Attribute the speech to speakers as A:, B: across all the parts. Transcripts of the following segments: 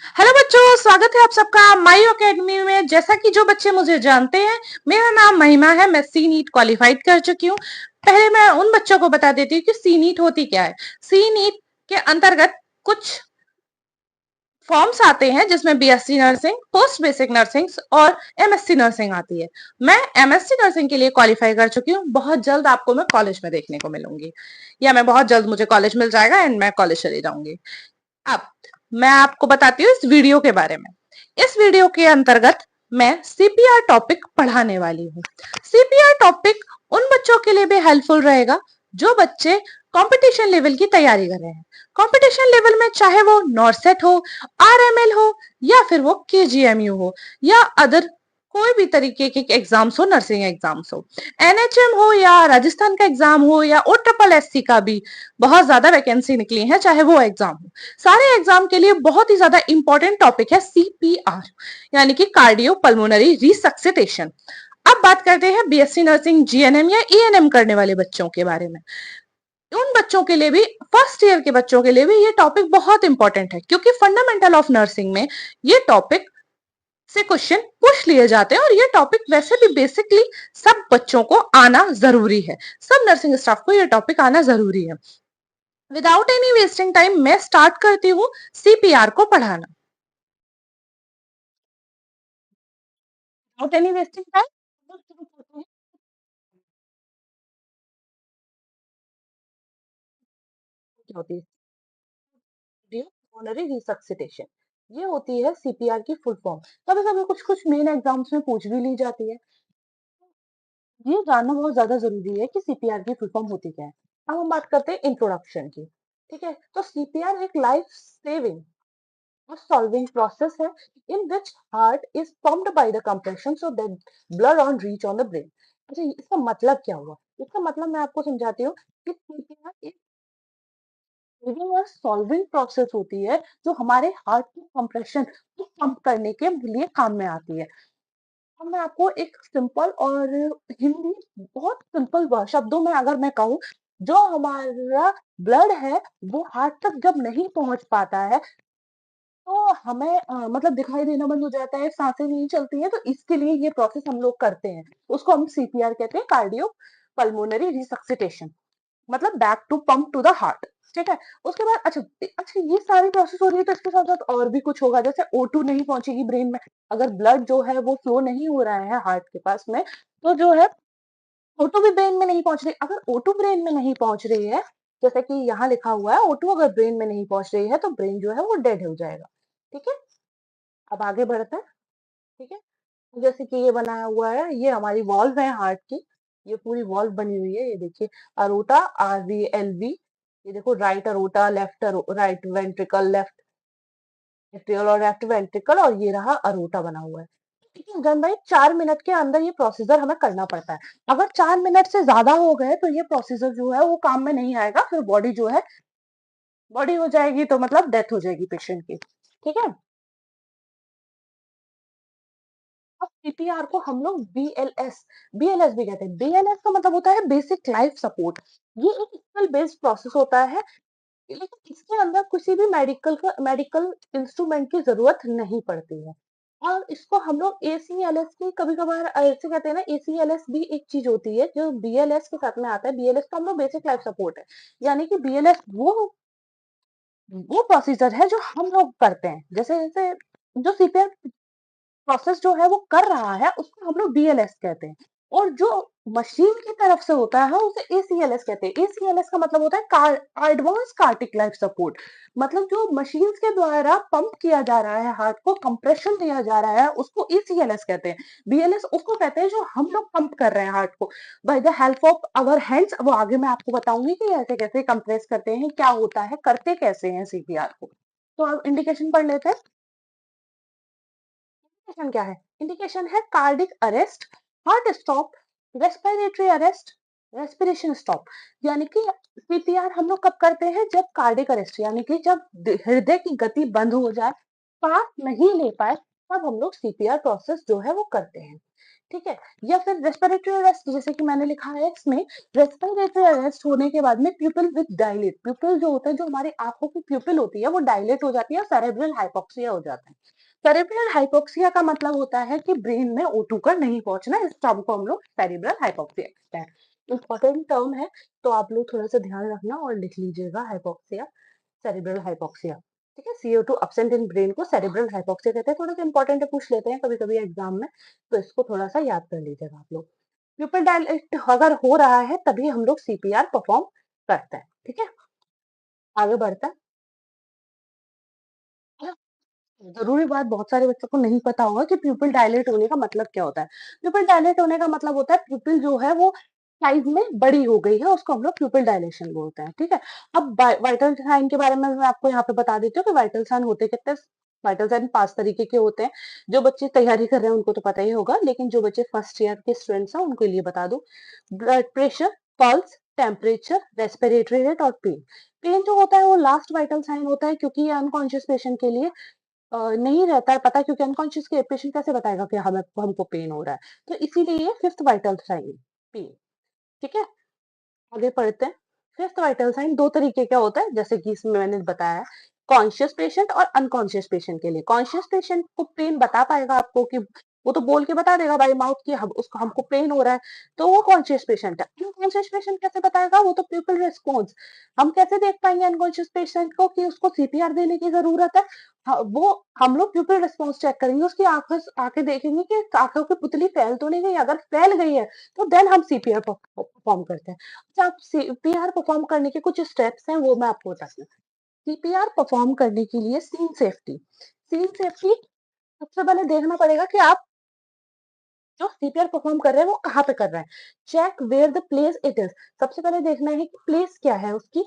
A: Hello बच्चों, स्वागत है आप सबका माई एकेडमी में। जैसा कि जो बच्चे मुझे जानते हैं, मेरा नाम महिमा है। मैं सी नीट क्वालिफाइड कर चुकी हूँ। पहले मैं उन बच्चों को बता देती हूँ कि सी नीट होती क्या है। सी नीट के अंतर्गत कुछ फॉर्म्स आते हैं जिसमें BSc nursing, post basic nursing और एमएससी नर्सिंग आती है। मैं एमएससी नर्सिंग के लिए क्वालिफाई कर चुकी हूँ। बहुत जल्द आपको मैं कॉलेज में देखने को मिलूंगी, या मैं बहुत जल्द मुझे कॉलेज मिल जाएगा एंड मैं कॉलेज चली जाऊंगी। अब मैं आपको बताती हूँ इस वीडियो के बारे में। इस वीडियो के अंतर्गत मैं सीपीआर टॉपिक पढ़ाने वाली हूँ। सीपीआर टॉपिक उन बच्चों के लिए भी हेल्पफुल रहेगा जो बच्चे कंपटीशन लेवल की तैयारी कर रहे हैं। कंपटीशन लेवल में चाहे वो नॉरसेट हो, आरएमएल हो, या फिर वो केजीएमयू हो, या अदर कोई भी तरीके के एग्जाम्स हो, नर्सिंग एग्जाम्स हो, एनएचएम हो, या राजस्थान का एग्जाम हो, या ओ ट्रिपल एससी का भी बहुत ज्यादा वैकेंसी निकली है, चाहे वो एग्जाम हो। सारे एग्जाम के लिए बहुत ही ज्यादा इंपॉर्टेंट टॉपिक है सीपीआर, यानी कि कार्डियो पल्मोनरी रिसक्सिटेशन। अब बात करते हैं बीएससी नर्सिंग, जीएनएम या ईएनएम करने वाले बच्चों के बारे में। उन बच्चों के लिए भी, फर्स्ट ईयर के बच्चों के लिए भी ये टॉपिक बहुत इंपॉर्टेंट है, क्योंकि फंडामेंटल ऑफ नर्सिंग में ये टॉपिक से क्वेश्चन पूछ लिए जाते हैं। और ये टॉपिक वैसे भी बेसिकली सब बच्चों को आना जरूरी है, सब नर्सिंग स्टाफ को ये टॉपिक आना जरूरी है। विदाउट एनी वेस्टिंग टाइम मैं स्टार्ट करती हूँ सीपीआर को पढ़ाना। विदाउट एनी वेस्टिंग टाइम शुरू करते हैं। क्या होती है पल्मोनरी रिसक्सिटेशन? ये होती है सीपीआर की फुल फॉर्म। कभी कभी कुछ कुछ मेन एग्जाम्स में पूछ भी ली जाती है। ये जानना बहुत ज्यादा जरूरी है कि सीपीआर की फुल फॉर्म होती क्या है। अब हम बात करते हैं इंट्रोडक्शन की। ठीक है, तो सीपीआर एक लाइफ सेविंग और सॉल्विंग प्रोसेस है in which heart is pumped by the compression so that blood on reach on the brain। अच्छा, इसका मतलब क्या हुआ? इसका मतलब मैं आपको समझाती हूँ कि सीपीआर एक लिविंग और सॉल्विंग प्रोसेस होती है जो हमारे हार्ट की कंप्रेशन को पंप करने के लिए काम में आती है। अब मैं आपको एक सिंपल और हिंदी, बहुत सिंपल शब्दों में अगर मैं कहूँ, जो हमारा ब्लड है वो हार्ट तक जब नहीं पहुंच पाता है तो हमें मतलब दिखाई देना बंद हो जाता है, सांसें नहीं चलती हैं, तो इसके लिए ये प्रोसेस हम लोग करते हैं। उसको हम सीपीआर कहते हैं, कार्डियो पल्मोनरी रिसक्सिटेशन, मतलब back to pump to the heart. ठीक है, उसके बाद अच्छा ये सारी प्रोसेस हो रही है तो इसके साथ साथ और भी कुछ होगा, जैसे O2 नहीं पहुंचेगी ब्रेन में। अगर ब्लड जो है वो फ्लो नहीं हो रहा है हार्ट के पास में, तो जो है O2 भी ब्रेन में नहीं पहुंच रही। अगर O2 ब्रेन में नहीं पहुंच रही है, जैसे कि यहाँ लिखा हुआ है, O2 अगर ब्रेन में नहीं पहुंच रही है तो ब्रेन जो है वो डेड हो जाएगा। ठीक है, अब आगे बढ़ते हैं। ठीक है, जैसे कि ये बनाया हुआ है, ये हमारी वॉल्व है हार्ट की। ये पूरी वॉल्व बनी हुई है, ये देखिए, अरोटा, RVLV। ये देखो, right aorta, left right ventricle, left atrial और लेफ्ट वेंट्रिकल, और ये रहा अरोटा बना हुआ है। ठीक है गन भाई, 4 मिनट के अंदर ये प्रोसीजर हमें करना पड़ता है। अगर 4 मिनट से ज्यादा हो गए तो ये प्रोसीजर जो है वो काम में नहीं आएगा, फिर बॉडी जो है, बॉडी हो जाएगी तो मतलब डेथ हो जाएगी पेशेंट की। ठीक है, अब सीपीआर को हम लोग बीएलएस भी कहते हैं। बीएलएस का मतलब होता है बेसिक लाइफ सपोर्ट। ये एक स्किल बेस्ड प्रोसेस होता है, लेकिन इसके अंदर किसी भी मेडिकल इंस्ट्रूमेंट की जरूरत नहीं पड़ती है। और इसको हम लोग एसीएलएस की, कभी कभार ऐसे कहते हैं ना, एसीएलएस भी एक चीज होती है जो बीएलएस के साथ में आता है। बीएलएस का हम लोग बेसिक लाइफ सपोर्ट है, यानी कि बीएलएस वो प्रोसीजर है जो हम लोग करते हैं। जैसे जैसे जो सीपीआर प्रोसेस जो है वो कर रहा है उसको हम लोग बीएलएस कहते हैं। और जो मशीन की तरफ से होता है उसे एसीएलएस कहते हैं। एसीएलएस का मतलब होता है एडवांस कार्डिक लाइफ सपोर्ट। मतलब जो मशीन के द्वारा पंप किया जा रहा है, हार्ट को कंप्रेशन दिया जा रहा है, उसको एसीएलएस कहते हैं। बीएलएस उसको कहते हैं जो हम लोग पंप कर रहे हैं हार्ट को by the help of our hands. वो आगे मैं आपको बताऊंगी कि ऐसे कैसे कंप्रेस करते हैं, क्या होता है, करते कैसे हैं सीपीआर को। तो अब इंडिकेशन पढ़ लेते हैं। इंडिकेशन क्या है? इंडिकेशन है cardiac arrest, heart stop, respiratory arrest, respiration stop. यानी कि सीपीआर हम लोग कब करते हैं? जब कार्डिक अरेस्ट, यानी कि जब हृदय की गति बंद हो जाए, सांस नहीं ले पाए, तब हम लोग सीपीआर प्रोसेस जो है वो करते हैं। ठीक है? या फिर रेस्पिरेटरी अरेस्ट जैसे कि मैंने लिखा है इसमें, रेस्पिरेटरी अरेस्ट होने के बाद में प्यूपिल विथ डायलेट, प्यूपिल जो होता है, जो हमारी आँखों की प्यूपिल होती है वो डायलेट हो जाती है और सेरेब्रल हाइपोक्सिया हो जाता है। सेरेब्रल हाइपोक्सिया का मतलब होता है कि ब्रेन में O2 का नहीं पहुँचना, इस टर्म को हम लोग सेरेब्रल हाइपोक्सिया कहते हैं। इम्पोर्टेंट टर्म है, तो आप लोग थोड़ा-सा ध्यान रखना और लिख लीजिएगा हाइपोक्सिया, सेरेब्रल हाइपोक्सिया। ठीक है? CO2 अब्सेंट इन ब्रेन को सेरेब्रल हाइपोक्सिया कहते हैं। थोड़ा-सा इम्पोर्टेंट है, पूछ लेते हैं कभी-कभी एग्ज़ाम में, तो इसको थोड़ा-सा याद कर लीजिएगा आप लोग। प्यूपिल डायलेट अगर हो रहा है तभी हम लोग CPR परफ़ॉर्म करते हैं। ठीक है? आगे बढ़ते हैं। ज़रूरी बात, बहुत सारे बच्चों को नहीं पता होगा कि प्यूपिल डायलेट होने का मतलब क्या होता है। प्यूपिल डायलेट होने का मतलब होता है प्यूपिल जो है वो साइज़ में बड़ी हो गई है, उसको हम लोग प्यूपिल डायलेशन बोलते हैं, ठीक है? अब वाइटल साइन के बारे में मैं आपको यहाँ पे बता देती हूँ कि वाइटल साइन होते कितने, वाइटल साइन 5 तरीके के होते हैं। जो बच्चे तैयारी कर रहे हैं उनको तो पता ही होगा, लेकिन जो बच्चे फर्स्ट ईयर के स्टूडेंट्स हैं उनके लिए बता दूँ। Blood pressure, pulse, temperature, respiratory rate और पेन। पेन जो होता है वो लास्ट वाइटल साइन होता है, क्योंकि ये अनकॉन्शियस पेशेंट के लिए नहीं रहता है पता, क्योंकि अनकॉन्शियस के पेशेंट कैसे बताएगा कि हमें हमको पेन हो रहा है। तो इसीलिए फिफ्थ वाइटल साइन पेन। ठीक है? आगे पढ़ते हैं। फिफ्थ वाइटल साइन 2 तरीके का होता है, जैसे कि इसमें मैंने बताया है, कॉन्शियस पेशेंट और अनकॉन्शियस पेशेंट के लिए। कॉन्शियस पेशेंट को पेन बता पाएगा आपको कि वो तो बोल के बता देगा बाय माउथ कि हम उसको हमको पेन हो रहा है, तो वो कॉन्शियस पेशेंट है। अनकॉन्शियस पेशेंट कैसे बताएगा? वो तो पीपल रिस्पॉन्स। हम कैसे देख पाएंगे अनकॉन्शियस पेशेंट को कि उसको CPR देने की जरूरत है? वो हम लोग प्यूपिल रिस्पॉन्स चेक करेंगे, उसकी आंखें आंखें देखेंगे कि आंखों की पुतली फैल तो नहीं गई। अगर फैल गई है तो देन हम CPR परफॉर्म करते हैं। अच्छा, आप CPR परफॉर्म करने के कुछ स्टेप्स हैं, वो मैं आपको बताती हूँ। CPR परफॉर्म करने के लिए सीन सेफ्टी सबसे पहले देखना पड़ेगा कि आप जो CPR परफॉर्म कर रहे हैं वो कहाँ पे कर रहे हैं। Check where the place it is. सबसे पहले देखना है कि प्लेस क्या है उसकी,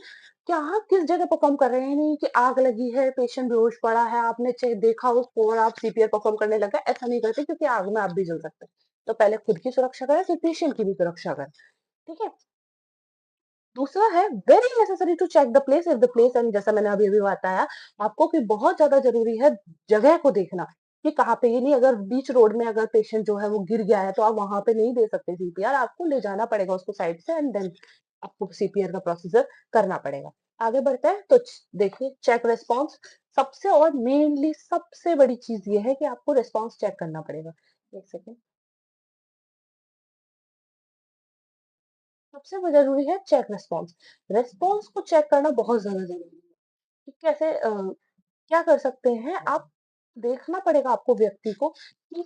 A: क्या किस जगह परफॉर्म कर रहे हैं। नहीं कि आग लगी है, पेशेंट बेहोश पड़ा है, आपने चेक देखा उसको और आप CPR परफॉर्म करने लगे, ऐसा नहीं करते, क्योंकि आग में आप भी जल सकते हैं। तो पहले खुद की सुरक्षा करें, फिर पेशेंट की भी सुरक्षा करें। ठीक है? दूसरा है very necessary to check the place if the place, and जैसा मैंने अभी अभी बताया आपको कि बहुत ज्यादा जरूरी है जगह को देखना कि कहाँ पे। ये नहीं अगर बीच रोड में अगर पेशेंट जो है वो गिर गया है तो आप वहां पे नहीं दे सकते CPR, आपको ले जाना पड़ेगा उसको साइड से, एंड देन आपको CPR का प्रोसीजर करना पड़ेगा। आगे बढ़ते हैं तो देखिए, चेक रेस्पॉन्स। सबसे और मेनली सबसे बड़ी चीज ये है कि आपको रेस्पॉन्स चेक करना पड़ेगा। एक सेकेंड। सबसे जरूरी है चेक रेस्पॉन्स। रेस्पॉन्स को चेक करना बहुत ज्यादा जरूरी है कि कैसे क्या कर सकते हैं आप। देखना पड़ेगा आपको व्यक्ति को कि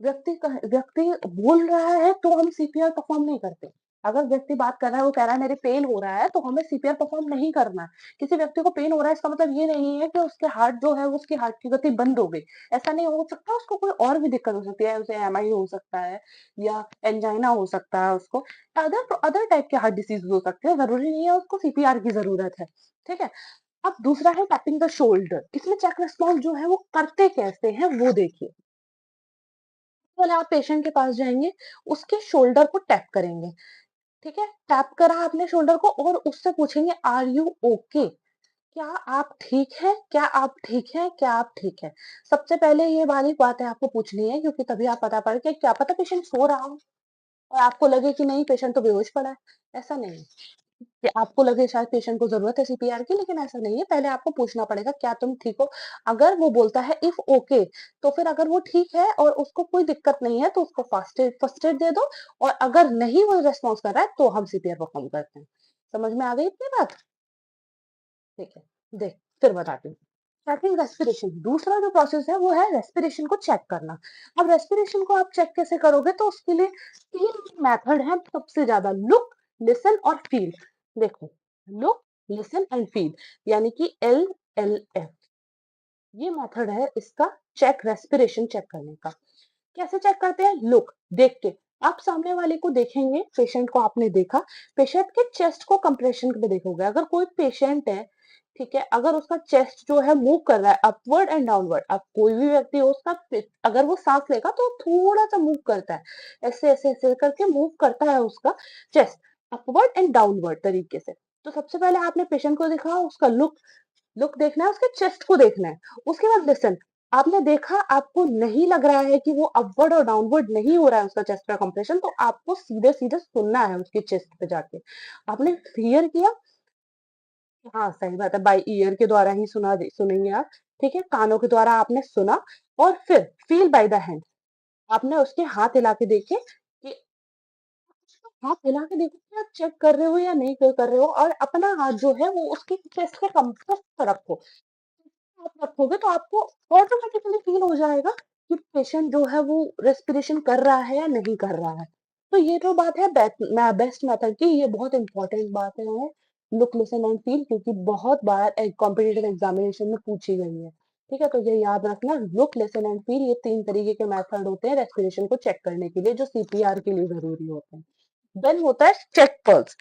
A: व्यक्ति बोल रहा है तो हम CPR परफॉर्म नहीं करते। अगर व्यक्ति बात कर रहा है, वो कह रहा है मेरे पेन हो रहा है, तो हमें CPR परफॉर्म नहीं करना है। किसी व्यक्ति को पेन हो रहा है इसका मतलब ये नहीं है कि उसके हार्ट जो है उसकी हार्ट की गति बंद हो गई। ऐसा नहीं हो सकता, उसको कोई और भी दिक्कत हो सकती है, उसे MI हो सकता है या एंजाइना हो सकता है, उसको अदर अदर टाइप के हार्ट डिसीज हो सकते हैं। जरूरी नहीं है उसको CPR की जरूरत है। ठीक है? अब दूसरा है टैपिंग द शोल्डर। इसमें चेक रिस्पॉन्स जो है वो करते कैसे हैं वो देखिए। पहले आप पेशेंट के पास जाएंगे, उसके शोल्डर को टैप करेंगे। ठीक है? टैप करा आपने शोल्डर को और उससे पूछेंगे आर यू ओके? क्या आप ठीक हैं? क्या आप ठीक हैं? क्या आप ठीक हैं? सबसे पहले ये वाली बात है आपको पूछनी है, क्योंकि तभी आप पता पड़ के, क्या पता पेशेंट सो रहा हो और आपको लगे कि नहीं पेशेंट तो बेहोश पड़ा है। ऐसा नहीं है कि आपको लगे शायद पेशेंट को जरूरत है CPR की, लेकिन ऐसा नहीं है। पहले आपको पूछना पड़ेगा क्या तुम ठीक हो? अगर वो बोलता है इफ ओके, तो फिर अगर वो ठीक है और उसको कोई दिक्कत नहीं है तो उसको फर्स्ट एड दे दो। और अगर नहीं वो रेस्पॉन्स कर रहा है तो हम CPR परफॉर्म करते हैं। समझ में आ गई इतनी बात? ठीक है, देख फिर बताती हूँ। चेकिंग रेस्पिरेशन, दूसरा जो प्रोसेस है वो है रेस्पिरेशन को चेक करना। अब रेस्पिरेशन को आप चेक कैसे करोगे? तो उसके लिए 3 मेथड है सबसे ज्यादा, लुक, लिसन और फील। देखो, लुक, लिसन एंड फील, यानी कि LLF, ये मेथड है इसका चेक रेस्पिरेशन चेक करने का। कैसे चेक करते हैं? लुक, देख के आप सामने वाले को देखेंगे, पेशेंट को आपने देखा, पेशेंट के चेस्ट को कंप्रेशन पे देखोगे। अगर कोई पेशेंट है, ठीक है, अगर उसका चेस्ट जो है मूव कर रहा है अपवर्ड एंड डाउनवर्ड, अब कोई भी व्यक्ति हो उसका अगर वो सांस लेगा तो थोड़ा सा मूव करता है, ऐसे ऐसे ऐसे करके मूव करता है उसका चेस्ट अपवर्ड एंड डाउनवर्ड तरीके से। तो सबसे पहले आपने पेशेंट को देखा, उसका लुक, देखना है, उसके चेस्ट को देखना है। उसके बाद लिसन, आपने देखा, आपको नहीं लग रहा है कि वो अपवर्ड और डाउनवर्ड नहीं हो रहा है उसका चेस्ट का कंप्रेशन, तो आपको सीधे-सीधे सुनना है उसकी चेस्ट पे जाके। आपने हियर किया, हाँ, सही बात है, बाय ईयर के द्वारा ही सुनेंगे आप, ठीक है? कानों के द्वारा आपने सुना और फिर फील बाय द हैंड, आपने उसके हाथ हिला के देखे कि हाथ हिला के देखो कि आप चेक कर रहे हो या नहीं कर रहे हो, और अपना हाथ जो है वो उसकी चेस्ट के कम्प्रेस पे रखो। आप रखोगे तो आपको ऑटोमेटिकली फील हो जाएगा कि पेशेंट जो है वो रेस्पिरेशन कर रहा है या नहीं कर रहा है। तो ये तो बात है बेस्ट मेथड की, ये बहुत इंपॉर्टेंट बात है, लुक लिसन एंड फील, क्योंकि बहुत बार कॉम्पिटिटिव एग्जामिनेशन में पूछी गई है। ठीक है, तो ये याद रखना, लुक लिसन एंड फील, ये 3 तरीके के मेथड होते हैं रेस्पिरेशन को चेक करने के लिए, जो सीपीआर के लिए जरूरी होते हैं। देन होता है चेक पल्स।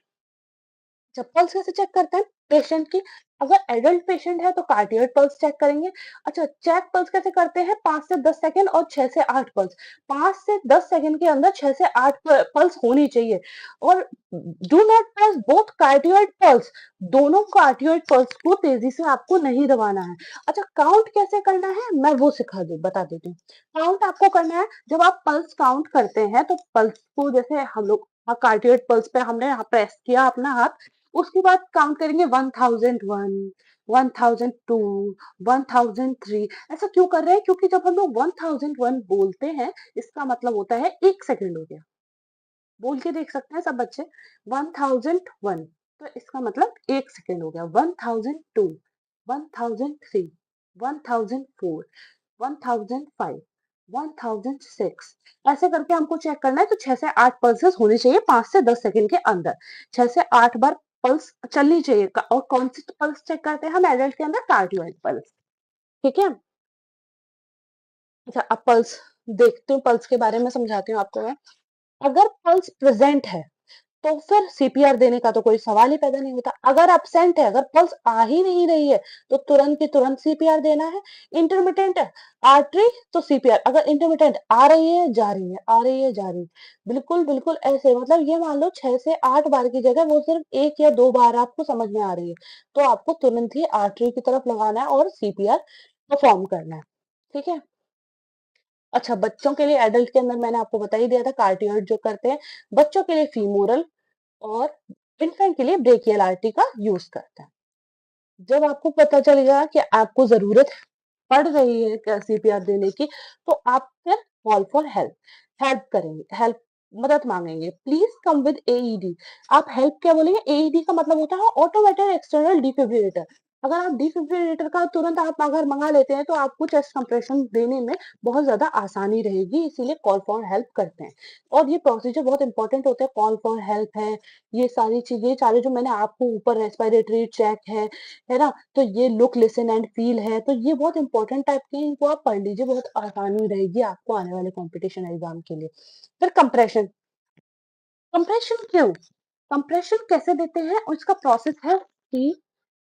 A: पल्स कैसे चेक करते हैं पेशेंट की? अगर एडल्ट पेशेंट है तो कार्डियक पल्स चेक करेंगे। अच्छा, चेक पल्स कैसे करते हैं? 5 से 10 सेकंड और 6 से 8 पल्स। 5 से 10 सेकंड के अंदर 6 से 8 पल्स होनी चाहिए, और do not press both cardiac pulse. दोनों कार्डियक पल्स को तेजी से आपको नहीं दबाना है। अच्छा, काउंट कैसे करना है मैं वो बता देती हूँ। काउंट आपको करना है, जब आप पल्स काउंट करते हैं तो पल्स को जैसे हम लोग कार्डियक पल्स पे हमने यहाँ प्रेस किया अपना हाथ, उसके बाद काउंट करेंगे 1001, 1002, 1003। ऐसा क्यों कर रहे हैं? क्योंकि जब हम लोग 1001 बोलते हैं, इसका मतलब होता है 1 सेकंड हो गया। बोल के देख सकते हैं सब बच्चे, 1001, तो इसका मतलब 1 सेकंड हो गया। 1002, 1003, 1004, 1005, 1006, ऐसे करके हमको चेक करना है। तो 6 से 8 पल्सेस होनी चाहिए 5 से 10 सेकंड के अंदर। 6 से 8 बार पल्स चलनी चाहिए। और कौन सी पल्स चेक करते हैं हम एडल्ट के अंदर? Cardioid pulse. ठीक है? अच्छा, अब पल्स देखते हूँ, पल्स के बारे में समझाती हूँ आपको मैं। अगर पल्स प्रेजेंट है तो फिर सीपीआर देने का तो कोई सवाल ही पैदा नहीं होता। अगर एब्सेंट है, अगर पल्स आ ही नहीं रही है, तो तुरंत की तुरंत सीपीआर देना है। इंटरमिटेंट है आर्टरी, तो सीपीआर। अगर इंटरमिटेंट आ रही है जा रही है, आ रही है जा रही है, बिल्कुल बिल्कुल ऐसे, मतलब ये मान लो 6 से 8 बार की जगह वो सिर्फ 1 या 2 बार आपको समझ में आ रही है, तो आपको तुरंत ही आर्टरी की तरफ लगाना है और सीपीआर परफॉर्म करना है। ठीक है? अच्छा, बच्चों के लिए, एडल्ट के अंदर मैंने आपको बता ही दिया था कार्डियोइड जो करते हैं। बच्चों के लिए फीमोरल और इन्फेंट के लिए ब्रेकियल आर्टरी का यूज करते हैं। जब आपको पता चलेगा कि आपको जरूरत पड़ रही है सीपीआर देने की, तो आप फिर कॉल फॉर हेल्प, हेल्प करेंगे, हेल्प, मदद मांगेंगे। Please come with AED. आप हेल्प क्या बोलेंगे? एईडी का मतलब होता है ऑटोमेटेड एक्सटर्नल डिफिब्रिलेटर। अगर आप डिफिब्रिलेटर का तुरंत आप अगर मंगा लेते हैं, तो आपको चेस्ट कंप्रेशन देने में बहुत ज्यादा आसानी रहेगी, इसीलिए कॉल फॉर हेल्प करते हैं। और ये प्रोसीजर बहुत इंपॉर्टेंट होता है। कॉल फॉर हेल्प है, ये सारी चीजें, सारे जो मैंने आपको ऊपर रेस्पिरेटरी चेक है ना, तो ये लुक लिसन एंड फील है, तो ये बहुत इंपॉर्टेंट टाइप के हैं, इनको आप पढ़ लीजिए, बहुत आसानी रहेगी आपको आने वाले कंपटीशन एग्जाम के लिए। फिर कंप्रेशन। कंप्रेशन क्यों? कंप्रेशन कैसे देते हैं और इसका प्रोसेस है सी,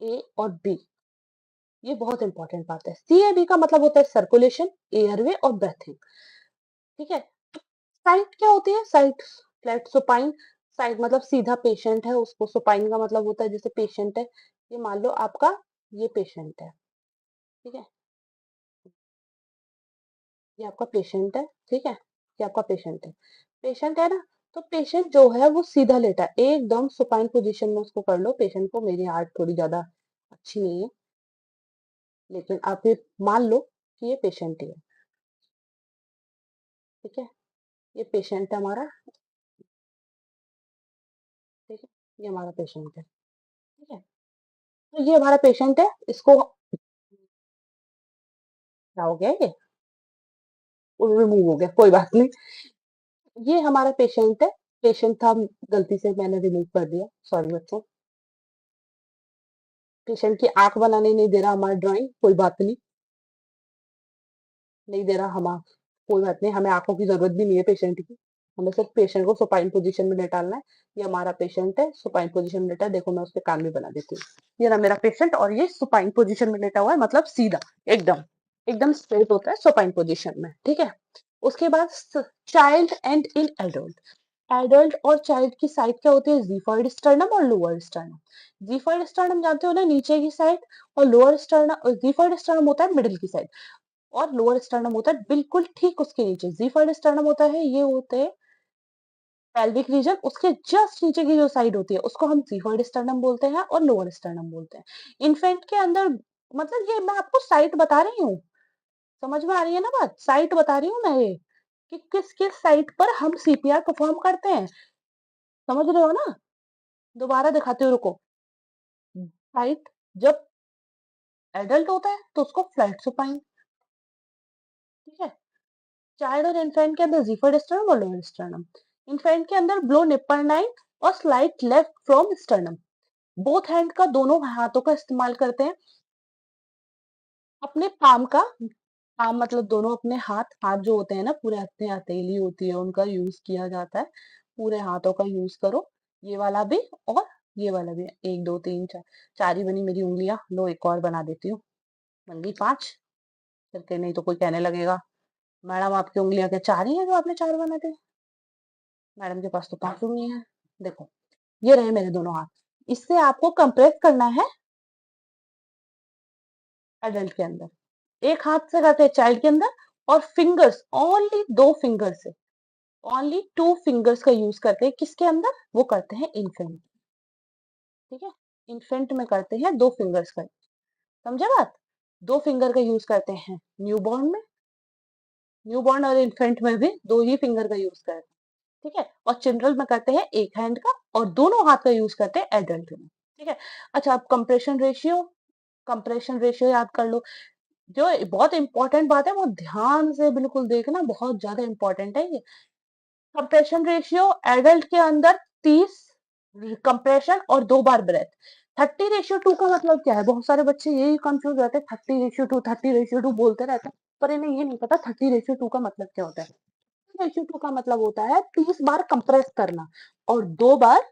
A: ए और बी। ये बहुत इंपॉर्टेंट बात है। सी ए बी का मतलब होता है सर्कुलेशन, एयरवे और ब्रेथिंग। ठीक है? साइट क्या होती है? Site, flat supine. साइट मतलब सीधा पेशेंट है, उसको सुपाइन का मतलब होता है जैसे पेशेंट है, ये मान लो आपका, ये पेशेंट है, ठीक है, ये आपका पेशेंट है, ठीक है, ये आपका पेशेंट है, पेशेंट है ना, तो पेशेंट जो है वो सीधा लेटा है, एकदम सुपाइन पोजीशन में उसको कर लो पेशेंट को। मेरी आर्ट थोड़ी ज्यादा अच्छी नहीं है, लेकिन आप ये मान लो कि ये पेशेंट ही है। ठीक है, ये पेशेंट है हमारा, ठीक है, ये हमारा पेशेंट है, ठीक है, तो ये हमारा पेशेंट है, इसको क्या हो गया, ये रिमूव हो गया, कोई बात नहीं। ये हमारा पेशेंट है, पेशेंट था, गलती से मैंने रिमूव कर दिया, सॉरी बच्चों। पेशेंट की आंख बनाने नहीं दे रहा हमारा ड्राइंग, कोई बात नहीं, नहीं दे रहा हम, कोई बात नहीं, हमें आंखों की जरूरत भी नहीं है पेशेंट की, हमें सिर्फ पेशेंट को सुपाइन पोजीशन में लेटालना है। ये हमारा पेशेंट है, सुपाइन पोजीशन में लेटा है, देखो मैं उसके कान भी बना देती हूँ। ये रहा मेरा पेशेंट, और ये सुपाइन पोजीशन में लेटा हुआ है, मतलब सीधा, एकदम एकदम स्ट्रेट होता है सुपाइन पोजीशन में। ठीक है, उसके बाद child and in adult. Adult और चाइल्ड की साइड क्या होती है? जीफॉइड स्टर्नम और लोअर स्टर्नम। जीफॉइड स्टर्नम जानते हो ना, नीचे की साइड, और लोअर स्टर्नम, जीफॉइड स्टर्नम होता है मिडिल की साइड। और लोअर स्टर्नम होता है बिल्कुल ठीक उसके नीचे। ज़िफर्ड स्टर्नम होता है, ये होते हैं पेल्विक रीजन, उसके जस्ट नीचे की जो साइड होती है उसको हम ज़िफर्ड स्टर्नम बोलते हैं और लोअर स्टर्नम बोलते हैं। इन्फेंट के अंदर मतलब ये मैं आपको साइट बता रही हूँ, समझ में आ रही है ना बात? साइट बता रही हूँ मैं ये, कि किस-किस साइट पर हम सीपीआर परफॉर्म करते हैं। समझ रहे हो ना? दोबारा दिखाती हूँ, रुको। साइट जब एडल्ट होता है तो उसको फ्लैट सुपाइन, ठीक है? चाइल्ड और इन्फेंट के अंदर ज़िफर्ड स्टर्नम और लोअर स्टर्नम। इन्फेंट के अंदर ब्लो निप्परनाइन और slight left from sternum. Both hand का, दोनों हाथों का इस्तेमाल करते हैं। अपने पाम का, पाम मतलब दोनों अपने हाथ, हाथ जो होते हैं ना पूरे अपने हथेली होती है उनका यूज किया जाता है। पूरे हाथों का यूज करो, ये वाला भी और ये वाला भी। एक दो तीन चार, चार ही बनी मेरी उंगलियां, लो एक और बना देती हूँ, बन गई पांच। करके नहीं तो कोई कहने लगेगा मैडम आपकी उंगलियां क्या चार ही है जो आपने चार बना दी? मैडम के पास तो पांच उंगलियां हैं। देखो, ये रहे मेरे दोनों हाथ। इससे आपको कंप्रेस करना है एडल्ट के अंदर। एक हाथ से करते हैं चाइल्ड के अंदर, और फिंगर्स ओनली दो फिंगर से, ओनली टू फिंगर्स का यूज करते हैं किसके अंदर, वो करते हैं इन्फेंट, ठीक है? इन्फेंट में करते हैं दो फिंगर्स का, समझे बात? दो फिंगर का यूज करते हैं न्यूबॉर्न में, न्यूबॉर्न और इन्फेंट में भी दो ही फिंगर का यूज करते हैं, ठीक है? और चिल्ड्रन में करते हैं एक हैंड का, और दोनों हाथ का यूज करते हैं एडल्ट में, ठीक है? अच्छा, अब कंप्रेशन रेशियो याद कर लो। जो बहुत इंपॉर्टेंट बात है वो ध्यान से बिल्कुल देखना, बहुत ज्यादा इंपॉर्टेंट है ये। कंप्रेशन रेशियो एडल्ट के अंदर 30 कंप्रेशन और 2 बार ब्रेथ। 30:2 का मतलब क्या है? बहुत सारे बच्चे यही कंफ्यूज रहते हैं, 30:2, 30:2 बोलते रहते हैं, पर इन्हें ये नहीं पता 30:2 का मतलब क्या होता है। 30:2 का मतलब होता है 30 बार कंप्रेस करना और 2 बार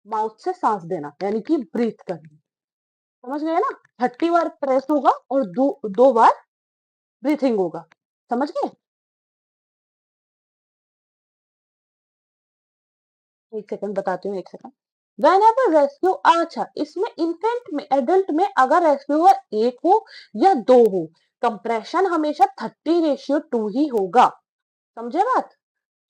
A: माउथ से सांस देना, यानी कि ब्रीथ करना। समझ गए ना? 30 बार प्रेस होगा और दो बार ब्रीथिंग होगा। समझ गए? एक सेकंड बताती हूँ, एक सेकंड। Whenever रेस्क्यू, अच्छा इसमें इन्फेंट में, एडल्ट में अगर रेस्क्यूअर एक हो या दो हो, कंप्रेशन हमेशा 30:2 ही होगा। समझे बात?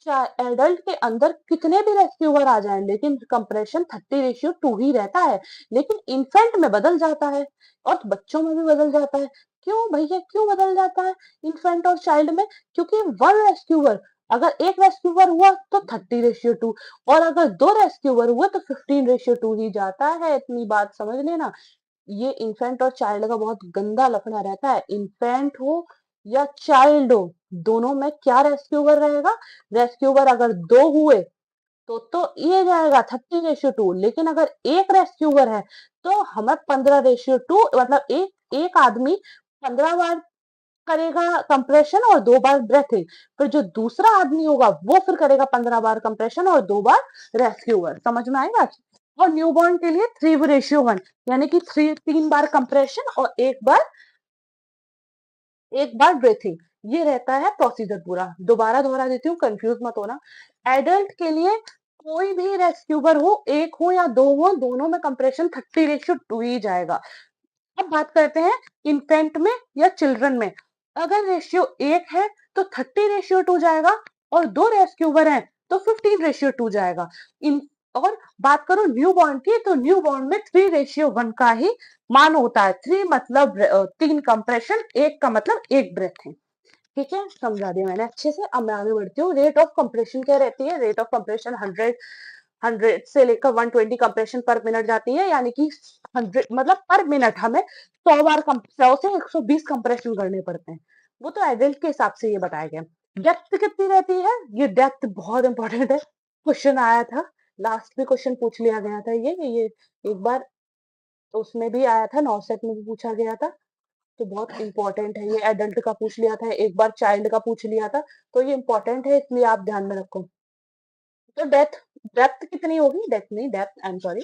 A: चाहे एडल्ट के अंदर कितने भी रेस्क्यूअर आ जाएं, लेकिन कंप्रेशन 30:2 ही रहता है। लेकिन इन्फेंट में बदल जाता है और बच्चों में भी बदल जाता है। क्यों भैया, क्यों बदल जाता है इन्फेंट और चाइल्ड में? क्योंकि वन रेस्क्यूअर, अगर एक रेस्क्यूअर हुआ तो 30:2, और अगर दो रेस्क्यूअर हुए तो 15:2 ही जाता है। इतनी बात समझ लेना। ये इन्फेंट और चाइल्ड का बहुत गंदा लफड़ा रहता है। इन्फेंट हो या चाइल्ड हो, दोनों में क्या रेस्क्यूअर रहेगा? रेस्क्यूअर अगर दो हुए तो ये जाएगा 30:2, लेकिन अगर एक रेस्क्यूअर है तो हमें 15:2, मतलब एक एक आदमी 15 बार करेगा कंप्रेशन और 2 बार ब्रेथिंग। फिर जो दूसरा आदमी होगा वो फिर करेगा 15 बार कंप्रेशन और 2 बार रेस्क्यूअर। समझ में आएगा? और न्यूबॉर्न के लिए 3:1, यानी कि 3 बार कंप्रेशन और एक बार ब्रीथिंग। ये रहता है प्रोसीजर पूरा। दोबारा दोहरा देती हूँ, कंफ्यूज मत होना। एडल्ट के लिए कोई भी रेस्क्यूबर हो, एक हो या दो हो, दोनों में कंप्रेशन 30:2 ही जाएगा। अब बात करते हैं इन्फेंट में या चिल्ड्रन में। अगर रेशियो एक है तो 30:2 जाएगा, और दो रेस्क्यूबर हैं तो 15:2 जाएगा। इन और बात करो न्यू बॉर्न की, तो न्यू बॉर्न में 3:1 का ही मान होता है। 3 मतलब 3 कंप्रेशन, एक का मतलब एक ब्रेथिंग। ठीक है, समझा दिया मैंने अच्छे से। अब मैं आगे बढ़ती हूँ। रेट ऑफ कंप्रेशन क्या रहती है? रेट ऑफ कंप्रेशन 100 से लेकर 120 कंप्रेशन पर मिनट जाती है, यानी कि 100 मतलब पर मिनट हमें 100 बार 100 से 120 कंप्रेशन करने पड़ते हैं। वो तो एडल्ट के हिसाब से ये बताया गया। डेप्थ कितनी रहती है? ये डेप्थ बहुत इंपॉर्टेंट है, क्वेश्चन आया था, लास्ट में क्वेश्चन पूछ लिया गया था। ये एक बार तो उसमें भी आया था, नॉर्सेट में भी पूछा गया था, तो बहुत इंपॉर्टेंट है। ये एडल्ट का पूछ लिया था, एक बार चाइल्ड का पूछ लिया था, तो ये इंपॉर्टेंट है, इसलिए आप ध्यान में रखो। तो डेप्थ कितनी होगी? डेप्थ नहीं, depth, I am sorry,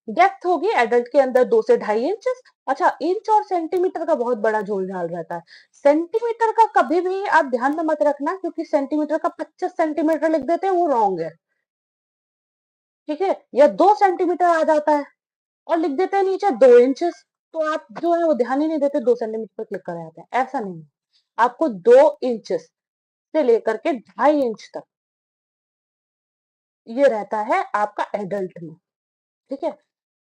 A: depth होगी एडल्ट के अंदर 2 से 2.5 इंच। अच्छा, इंच और सेंटीमीटर का बहुत बड़ा झोल-झाल रहता है। सेंटीमीटर का कभी भी आप ध्यान में मत रखना, क्योंकि सेंटीमीटर का 25 सेंटीमीटर लिख देते हैं, वो रॉन्ग है। ठीक है? या 2 सेंटीमीटर आ जाता है और लिख देते हैं नीचे 2 इंचेस, तो आप जो है वो ध्यान ही नहीं देते, 2 सेंटीमीटर पे क्लिक कर जाते हैं, ऐसा नहीं है। आपको 2 इंचेस से लेकर के 2.5 इंच तक ये रहता है आपका एडल्ट में, ठीक है?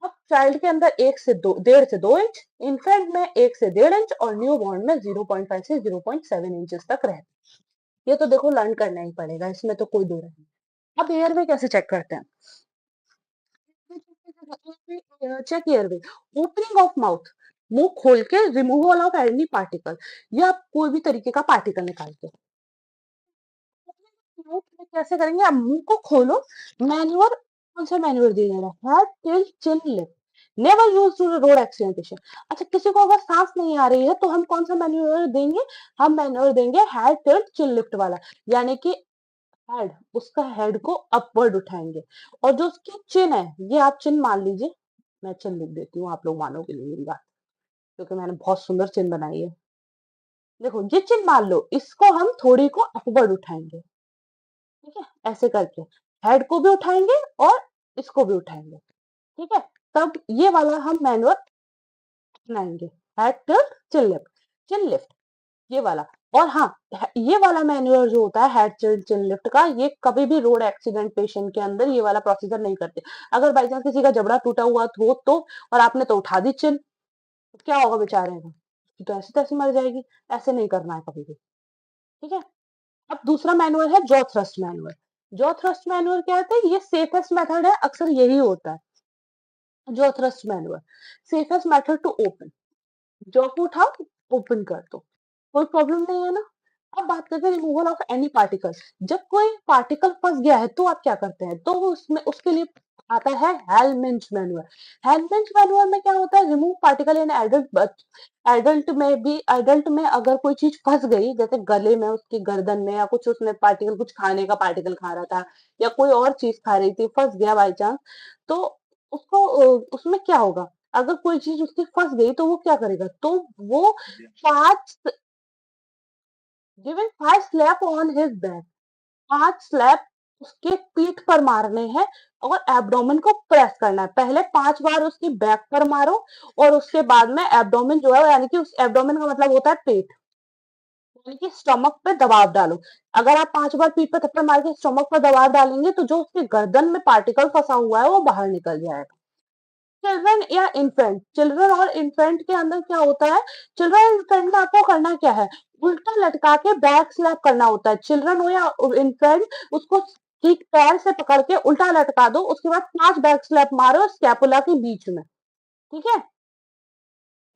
A: अब चाइल्ड के अंदर 1 से 2 डेढ़ से 2 इंच, इन्फेंट में 1 से डेढ़ इंच और न्यू बॉर्न में 0.5 से 0.7 इंचेस तक रहता है। ये तो देखो लर्न करना ही पड़ेगा, इसमें तो कोई दो राय नहीं। अब एयरवे कैसे चेक करते हैं? Check airway, opening of mouth, मुंह खोल के रिमूवल ऑफ एनी पार्टिकल, या आप कोई भी तरीके का पार्टिकल निकाल के। माउथ में कैसे करेंगे? आप मुंह को खोलो, मैन्युअर, कौन सा मैन्युअर दिया जा रहा है? Head till chin lip, never use to road एक्सीडेंटेशन। अच्छा, किसी को अगर सांस नहीं आ रही है तो हम कौन सा मैन्युअर देंगे? हम मैन्युअर देंगे हेड टिल चिन लिफ्ट वाला, यानी कि हेड, उसका हेड को अपवर्ड उठाएंगे, और जो उसकी चिन है, ये आप चिन मान लीजिए, मैं चिन लिख देती हूँ, आप लोग मानोगे नहीं मेरी बात, क्योंकि मैंने बहुत सुंदर चिन बनाई है। देखो ये चिन मान लो, इसको हम थोड़ी को अपवर्ड उठाएंगे, ठीक है, ऐसे करके हेड को भी उठाएंगे और इसको भी उठाएंगे, ठीक है, तब ये वाला हम मैनुअल अपनाएंगे, हेड टिल्ट चिन लिफ्ट, ये वाला। और हाँ, ये वाला मैन्युअल जो होता है हेड टिल्ट चिन लिफ्ट का, ये कभी भी रोड एक्सीडेंट पेशेंट के अंदर ये वाला प्रोसीजर नहीं करते। अगर बाई चांस किसी का जबड़ा टूटा हुआ हो तो, और आपने तो उठा दी चिन, तो क्या होगा बेचारे का? उसकी तो ऐसी तैसी मर जाएगी। ऐसे नहीं करना है कभी भी, ठीक है। अब दूसरा मैनुअल है jaw thrust manual. Jaw thrust manual क्या होता है? ये सेफेस्ट मेथड है, अक्सर यही होता है। Jaw thrust manual, safest method to open, jaw को उठाओ, ओपन कर दो, कोई प्रॉब्लम नहीं है ना। अब बात करते हैं रिमूवल ऑफ एनी पार्टिकल। जब कोई पार्टिकल फंस गया है तो आप क्या करते हैं? तो उसमें उसके लिए आता है हेलमिंच मैनुअल। हेलमिंच मैनुअल में क्या होता है? Remove particle in adult, adult में भी, एडल्ट में अगर कोई चीज फंस गई, जैसे गले में, उसकी गर्दन में, या कुछ उसने पार्टिकल, कुछ खाने का पार्टिकल खा रहा था, या कोई और चीज खा रही थी, फंस गया बाई चांस, तो उसको उसमें क्या होगा? अगर कोई चीज उसकी फंस गई तो वो क्या करेगा? तो वो 5 given 5 slap on his back, 5 slap उसके पीठ पर मारने हैं, और एब्डोमेन को प्रेस करना है। पहले 5 बार उसकी बैक पर मारो, और उसके बाद में एब्डोमेन जो है, यानी कि उस एब्डोमेन का मतलब होता है पेट, यानी कि स्टमक पे दबाव डालो। अगर आप 5 बार पीठ पर थप्पड़ मार के स्टमक पर दबाव डालेंगे तो जो उसकी गर्दन में पार्टिकल फंसा हुआ है वो बाहर निकल जाएगा। चिल्ड्रन या इन्फेंट, चिल्ड्रन और इन्फेंट के अंदर क्या होता है? चिल्ड्रन और इन्फेंट में आपको करना क्या है? उल्टा लटका के बैक स्लैप करना होता है। चिल्ड्रन हो या इन्फेंट, उसको ठीक पैर से पकड़ के उल्टा लटका दो, उसके बाद 5 बैक स्लैप मारो स्कैपुला के बीच में, ठीक है,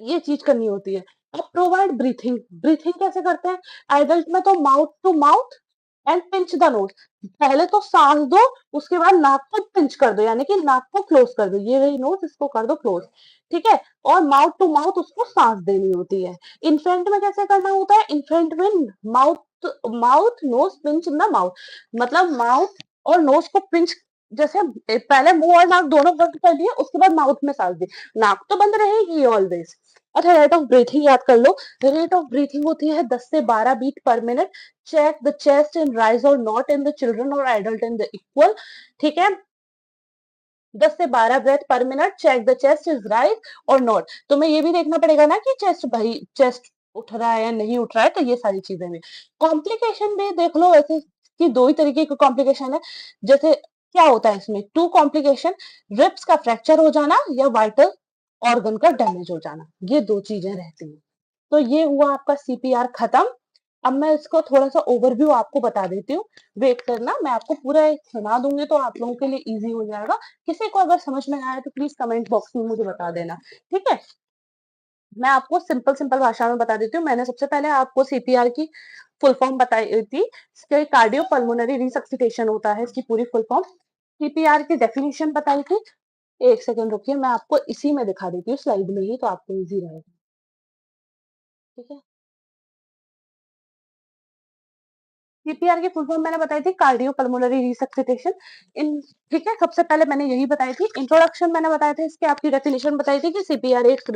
A: ये चीज करनी होती है। अब प्रोवाइड ब्रीथिंग, ब्रीथिंग कैसे करते हैं? एडल्ट में तो mouth to mouth and pinch the nose, पहले तो सांस दो, उसके बाद नाक को पिंच कर दो, यानी कि नाक को क्लोज कर दो, ये रही नोज, इसको कर दो क्लोज, ठीक है, और माउथ टू माउथ उसको सांस देनी होती है। इन्फेंट में कैसे करना होता है? इन्फेंट में mouth, mouth nose pinch in the mouth, मतलब माउथ और नोज को पिंच, जैसे पहले मुंह और नाक दोनों बंद कर लिए, उसके बाद माउथ में सांस दी, नाक तो बंद रहेगी ऑलवेज। अच्छा, रेट ऑफ ब्रीथिंग याद कर लो। रेट ऑफ ब्रीथिंग होती है 10 से 12 beat per minute. Check the chest in rise और नॉट इन द चिल्ड्रन और एडल्ट इन द इक्वल, ठीक है, 10 से 12 breath per minute. Check the chest is rise और नॉट, तुम्हें ये भी देखना पड़ेगा ना कि चेस्ट, भाई चेस्ट उठ रहा है या नहीं उठ रहा है, तो ये सारी चीजें भी। कॉम्प्लिकेशन भी देख लो, ऐसे कि दो ही तरीके की कॉम्प्लिकेशन है। जैसे क्या होता है इसमें? 2 कॉम्प्लिकेशन, रिब्स का फ्रैक्चर हो जाना या वाइटल ऑर्गन का डैमेज हो जाना, ये 2 चीजें रहती हैं। तो ये हुआ आपका सीपीआर खत्म। अब मैं इसको थोड़ा सा ओवरव्यू आपको बता देती हूँ, वेट करना, मैं आपको पूरा एक सुना दूंगी तो आप लोगों के लिए इजी हो जाएगा। किसी को अगर समझ में आया तो प्लीज कमेंट बॉक्स में मुझे बता देना, ठीक है। मैं आपको सिंपल सिंपल भाषा में बता देती हूँ। मैंने सबसे पहले आपको सीपीआर की फुल फॉर्म बताई थी, इसके कार्डियो पल्मोनरी रिसक्सिटेशन होता है इसकी पूरी फुल फॉर्म। सीपीआर की डेफिनेशन बताई थी, एक सेकंड रुकिए, मैं आपको इसी में दिखा देती हूँ स्लाइड में ही, तो आपको इजी रहेगा, ठीक है। सीपीआर की फुल फॉर्म मैंने बताई थी, कार्डियो पल्मोनरी रिसक्सिटेशन। इन, ठीक है, सबसे पहले मैंने यही बताई थी। इंट्रोडक्शन मैंने बताया था, इसके आपकी डेफिनेशन बताई थी कि सीपीआर एक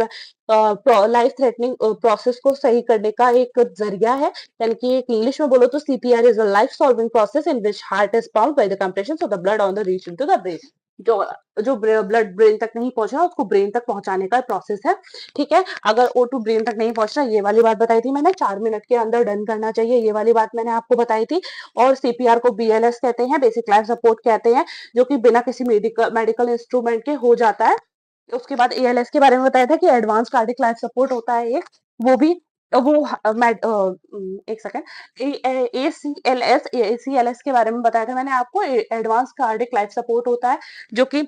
A: लाइफ थ्रेटनिंग प्रोसेस को सही करने का एक जरिया है, यानी कि एक इंग्लिश में बोलो तो CPR is a life solving process in which heart is pumped by the compression of the blood on the reach into the brain. जो जो ब्लड ब्रेन तक नहीं पहुंच रहा उसको ब्रेन तक पहुंचाने का प्रोसेस है। ठीक है, अगर O2 ब्रेन तक नहीं पहुंच रहा, ये वाली बात बताई थी मैंने, 4 मिनट के अंदर डन करना चाहिए, ये वाली बात मैंने आपको बताई थी। और सीपीआर को BLS कहते हैं, बेसिक लाइफ सपोर्ट कहते हैं, जो कि बिना किसी मेडिकल इंस्ट्रूमेंट के हो जाता है। उसके बाद ALS के बारे में बताया था कि एडवांस कार्डिक लाइफ सपोर्ट होता है एक, वो भी वो एक सेकंड, ACLS के बारे में बताया था मैंने आपको, एडवांस कार्डिक लाइफ सपोर्ट होता है, जो कि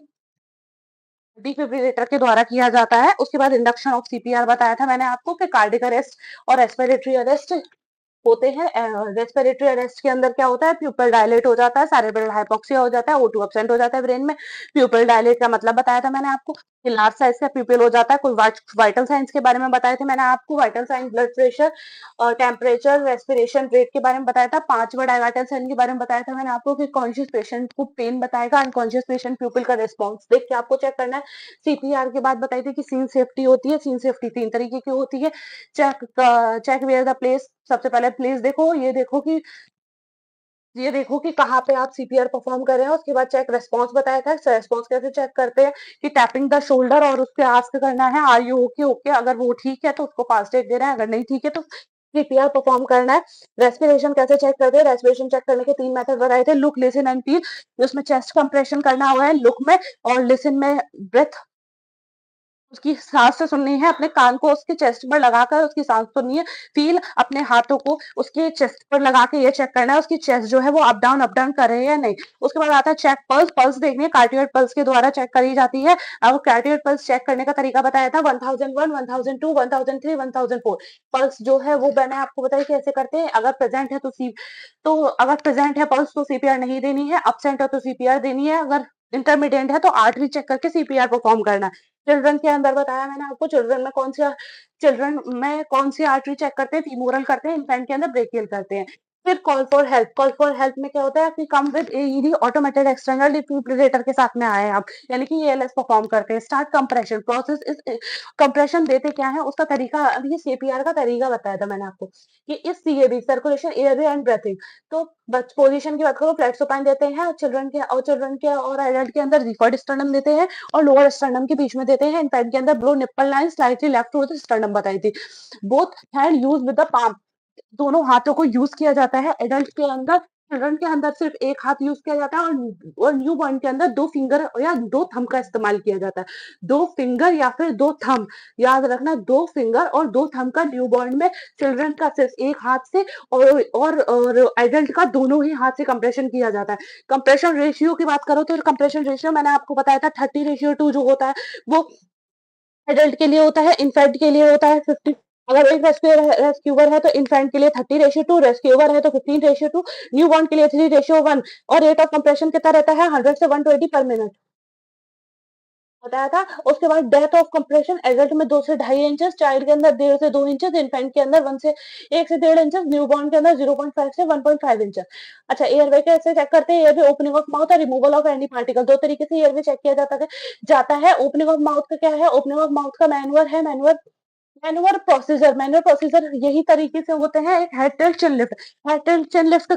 A: डिफिब्रिलेटर के द्वारा किया जाता है। उसके बाद इंडक्शन ऑफ सीपीआर बताया था मैंने आपको कि कार्डिक अरेस्ट और रेस्पिरेटरी अरेस्ट होते हैं। रेस्पिरेटरी अरेस्ट के अंदर क्या होता है, प्यूपल डायलेट हो जाता है, सेरेब्रल हाइपोक्सिया हो जाता है, O2 एब्सेंट हो जाता है ब्रेन में। प्यूपल डायलेट का मतलब बताया था मैंने आपको कि लार्ज साइज का प्यूपिल हो जाता है। कोई वाइटल साइंस के बारे में बताए थे मैंने आपको, vital sign blood pressure, temperature, respiration rate के बारे में बताया था। 5वां वाइटल साइन के बारे में बताया था मैंने आपको कि कॉन्शियस पेशेंट को पेन बताएगा, अनकॉन्शियस पेशेंट प्यूपिल का रिस्पॉन्स देख के आपको चेक करना है। सीपीआर के बाद बताई थी कि सीन सेफ्टी होती है, सीन सेफ्टी 3 तरीके की होती है। चेक वेयर द प्लेस, सबसे पहले प्लेस देखो, ये देखो कि कहाँ पे आप सीपीआर परफॉर्म कर रहे हैं। उसके बाद चेक रेस्पॉन्स बताया था, रेस्पॉन्स कैसे चेक करते हैं कि टैपिंग द शोल्डर और उसके आस्क करना है आर यू ओके ओके, अगर वो ठीक है तो उसको फास्ट एड दे रहे हैं, अगर नहीं ठीक है तो सीपीआर परफॉर्म करना है। रेस्पिरेशन कैसे चेक करते हैं, रेस्पिरेशन चेक करने के 3 मेथड बताए थे, लुक, लिसन एंड फील। उसमें चेस्ट कंप्रेशन करना हुआ है लुक में, और लिसन में ब्रेथ उसकी सांस से सुननी है, अपने कान को उसके चेस्ट पर लगाकर उसकी सांस सुननी है। फील, अपने हाथों को उसके चेस्ट पर लगा के ये चेक करना है उसकी चेस्ट जो है वो अप डाउन कर रहे हैं या नहीं। उसके बाद आता है चेक पल्स, पल्स देखनी है, कार्डियोइड पल्स के द्वारा चेक करी जाती है। अब कार्डियोइड पल्स चेक करने का तरीका बताया था, 1001, 1002, 1003, 1004 पल्स जो है वो मैंने आपको बताया कैसे करते हैं। अगर प्रेजेंट है अगर प्रेजेंट है पल्स तो सीपीआर नहीं देनी है, अब्सेंट है तो सीपीआर देनी है, अगर इंटरमीडिएट है तो आर्टरी चेक करके सीपीआर परफॉर्म करना है। चिल्ड्रन के अंदर बताया मैंने आपको, चिल्ड्रन में कौन सी आर्टरी चेक करते हैं, फीमोरल करते हैं, इन्फेंट के अंदर ब्रेकियल करते हैं। फिर call for help, call for help में क्या होता है कि come with AED automated external defibrillator के साथ में आए आप, यानी कि ALS परफॉर्म करते हैं। स्टार्ट कंप्रेशन प्रोसेस, इस कंप्रेशन देते क्या है उसका तरीका, अभी CPR का तरीका बताया था मैंने आपको कि इस CAB circulation airway and breathing. तो पोजीशन की बात करो, फ्लैट सुपाइन देते हैं, चिल्ड्रन के और एडल्ट के अंदर रिफर्ड स्टर्नम देते हैं, और लोअर स्टर्नम के बीच में देते हैं। इनफैक्ट के अंदर blow nipple line slightly left towards sternum बताई थी। Both hand use with the palm, दोनों हाथों को यूज किया जाता है। एडल्ट के अंदर, चिल्ड्रन के अंदर सिर्फ एक हाथ यूज किया जाता है, और न्यू बॉर्न के अंदर 2 फिंगर या 2 थंब का इस्तेमाल किया जाता है। 2 फिंगर या फिर 2 थंब, याद रखना, 2 फिंगर और 2 थंब का न्यू बॉर्न में, चिल्ड्रन का सिर्फ एक हाथ से और एडल्ट का दोनों ही हाथ से कंप्रेशन किया जाता है। कंप्रेशन रेशियो की बात करो तो कंप्रेशन रेशियो मैंने आपको बताया था 30:2 जो होता है वो एडल्ट के लिए होता है, इन्फेंट के लिए होता है 50। अगर एक रेस्क्यूअर है तो इन्फेंट के लिए 30:2, रेस्क्यूअर है तो 15:2, न्यू बॉर्न के लिए 3:1, और रेट ऑफ कंप्रेशन कितना रहता है 100 से 120 पर मिनट बताया था। उसके बाद डेथ ऑफ कंप्रेशन, एडल्ट में 2 से 2.5 इंचेस, चाइल्ड के अंदर 1.5 से 2 इंचेस, इन्फेंट के अंदर 1 से 1.5 इंचेस, न्यू बॉर्न के अंदर 0.5 से 1.5 इंचेस। अच्छा, एयरवे कैसे चेक करते हैं, एयरवे ओपनिंग ऑफ माउथ और रिमूवल ऑफ एनी पार्टिकल, 2 तरीके से एयरवे चेक किया जाता है। ओपनिंग ऑफ माउथ का क्या है, ओपनिंग ऑफ माउथ का मैनुअर प्रोसीजर यही तरीके से होते हैं। एक हेड टिल्ट चिन लिफ्ट,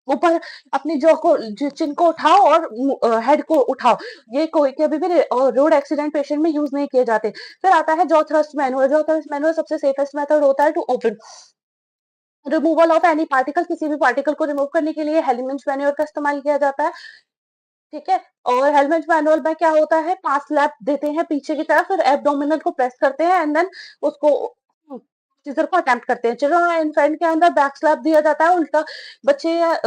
A: ऊपर अपनी चिन को उठाओ और हेड को उठाओ, ये कोई कभी भी रोड एक्सीडेंट पेशेंट में यूज नहीं किए जाते। फिर आता है जॉ थ्रस्ट मैनुअल, सबसे सेफेस्ट मेथड होता है to open. Removal of any particle, किसी भी पार्टिकल को रिमूव करने के लिए हेलमिंच मैनुअल का इस्तेमाल किया जाता है। ठीक है, और हेलमेट मैनुअल में क्या होता है, 5 स्लैप देते हैं पीछे की तरफ, फिर एब्डोमिनल को प्रेस करते हैं एंड देन उसको सीजर को अटेम्प्ट करते हैं। चिल्ड्रन और इन्फेंट के अंदर बैक स्लैप दिया जाता है उल्टा, बच्चे या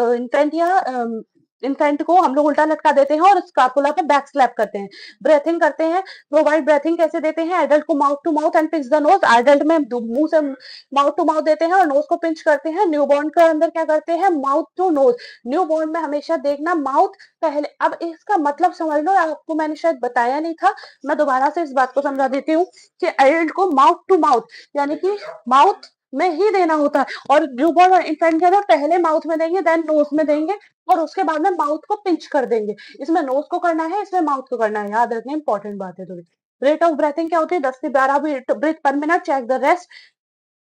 A: इन्फेंट को हम लोग उल्टा लटका देते हैं और स्कापुला पे बैक स्लैप करते हैं। ब्रेथिंग करते हैं, प्रोवाइड ब्रेथिंग कैसे देते हैं, एडल्ट को mouth to mouth and pinch the nose, adult में मुंह से माउथ टू माउथ देते हैं और नोज को पिंच करते हैं। न्यूबॉर्न के अंदर क्या करते हैं, माउथ टू नोज। न्यूबॉर्न में हमेशा देखना माउथ पहले, अब इसका मतलब समझ लो, आपको मैंने शायद बताया नहीं था, मैं दोबारा से इस बात को समझा देती हूँ कि एडल्ट को माउथ टू माउथ यानी कि माउथ में ही देना होता है, और न्यूबॉर्न और इन्फेंट के अंदर पहले माउथ में देंगे, देन नोज में देंगे, और उसके बाद में माउथ को पिंच कर देंगे। इसमें नोज को करना है, इसमें माउथ को करना है, याद रखना, इंपॉर्टेंट बात है थोड़ी। रेट ऑफ ब्रेथिंग क्या होती है, 10 से 12 ब्रीथ पर minute. Check the rest,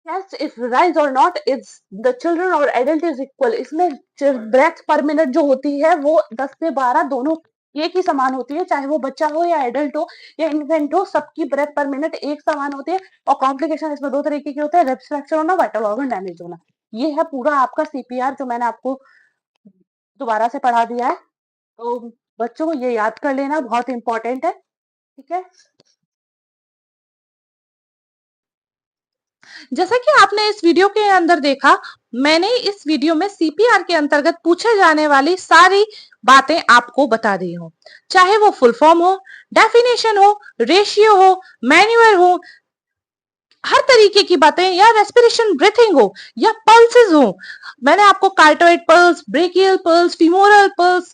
A: yes if rise or not it's the children और adult is equal। इसमें ब्रेथ पर मिनट जो होती है वो 10 से 12 दोनों एक ही समान होती है, चाहे वो बच्चा हो या एडल्ट हो या इन्फेंट हो, सबकी ब्रेथ पर मिनट एक समान होती है। और कॉम्प्लिकेशन इसमें दो तरीके की होते हैं, रिब्स फ्रैक्चर होना, वाइटल ऑर्गन डैमेज होना। ये है पूरा आपका सीपीआर जो मैंने आपको दोबारा से पढ़ा दिया है। तो बच्चों को ये याद कर लेना बहुत इंपॉर्टेंट है, ठीक है। जैसा कि आपने इस वीडियो के अंदर देखा, मैंने इस वीडियो में सीपीआर के अंतर्गत पूछे जाने वाली सारी बातें आपको बता दी हूँ, चाहे वो फुल फॉर्म हो, डेफिनेशन हो, रेशियो हो, मैन्युअल हो, हर तरीके की बातें, या रेस्पिरेशन ब्रीथिंग हो, या पल्सेस हो। मैंने आपको carotid pulse, brachial pulse, femoral pulse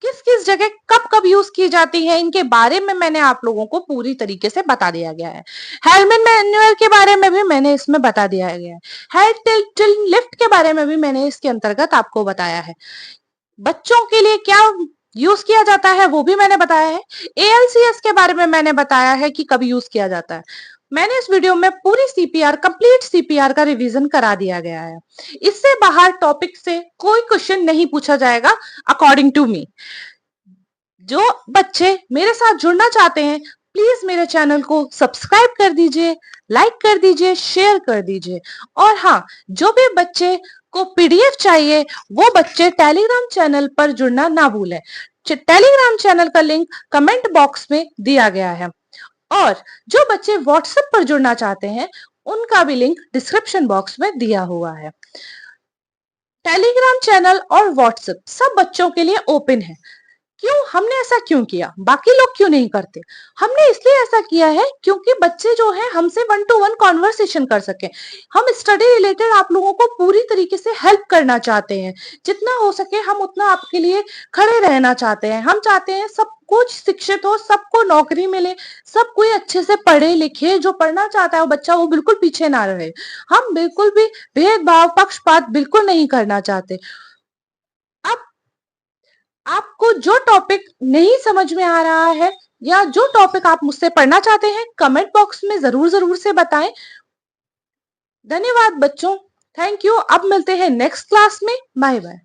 A: किस किस जगह कब कब यूज की जाती है, इनके बारे में मैंने आप लोगों को पूरी तरीके से बता दिया गया है। हेलमेट मैनुअल के बारे में भी मैंने इसमें बता दिया गया है। हेड टिल्ट लिफ्ट के बारे में भी मैंने इसके अंतर्गत आपको बताया है। बच्चों के लिए क्या यूज किया जाता है वो भी मैंने बताया है। एएलसीएस के बारे में मैंने बताया है कि कब यूज किया जाता है। मैंने इस वीडियो में पूरी सीपीआर, कंप्लीट सीपीआर का रिवीजन करा दिया गया है। इससे बाहर टॉपिक से कोई क्वेश्चन नहीं पूछा जाएगा अकॉर्डिंग टू मी। जो बच्चे मेरे साथ जुड़ना चाहते हैं, प्लीज मेरे चैनल को सब्सक्राइब कर दीजिए, लाइक कर दीजिए, शेयर कर दीजिए। और हाँ, जो भी बच्चे को पीडीएफ चाहिए, वो बच्चे टेलीग्राम चैनल पर जुड़ना ना भूलें। टेलीग्राम चैनल का लिंक कमेंट बॉक्स में दिया गया है। और जो बच्चे व्हाट्सएप पर जुड़ना चाहते हैं, उनका भी लिंक डिस्क्रिप्शन बॉक्स में दिया हुआ है। टेलीग्राम चैनल और व्हाट्सएप सब बच्चों के लिए ओपन है। क्यों हमने ऐसा क्यों किया, बाकी लोग क्यों नहीं करते? हमने इसलिए ऐसा किया है क्योंकि बच्चे जो है हमसे 1 to 1 कॉन्वर्सेशन कर सके। हम स्टडी रिलेटेड आप लोगों को पूरी तरीके से हेल्प करना चाहते हैं। जितना हो सके हम उतना आपके लिए खड़े रहना चाहते हैं। हम चाहते हैं सब कुछ शिक्षित हो, सबको नौकरी मिले, सब कोई अच्छे से पढ़े लिखे। जो पढ़ना चाहता है वो बच्चा, वो बिल्कुल पीछे ना रहे। हम बिल्कुल भी भेदभाव, पक्षपात बिल्कुल नहीं करना चाहते। अब आपको जो टॉपिक नहीं समझ में आ रहा है, या जो टॉपिक आप मुझसे पढ़ना चाहते हैं, कमेंट बॉक्स में जरूर जरूर से बताएं। धन्यवाद बच्चों, थैंक यू। अब मिलते हैं नेक्स्ट क्लास में। Bye bye.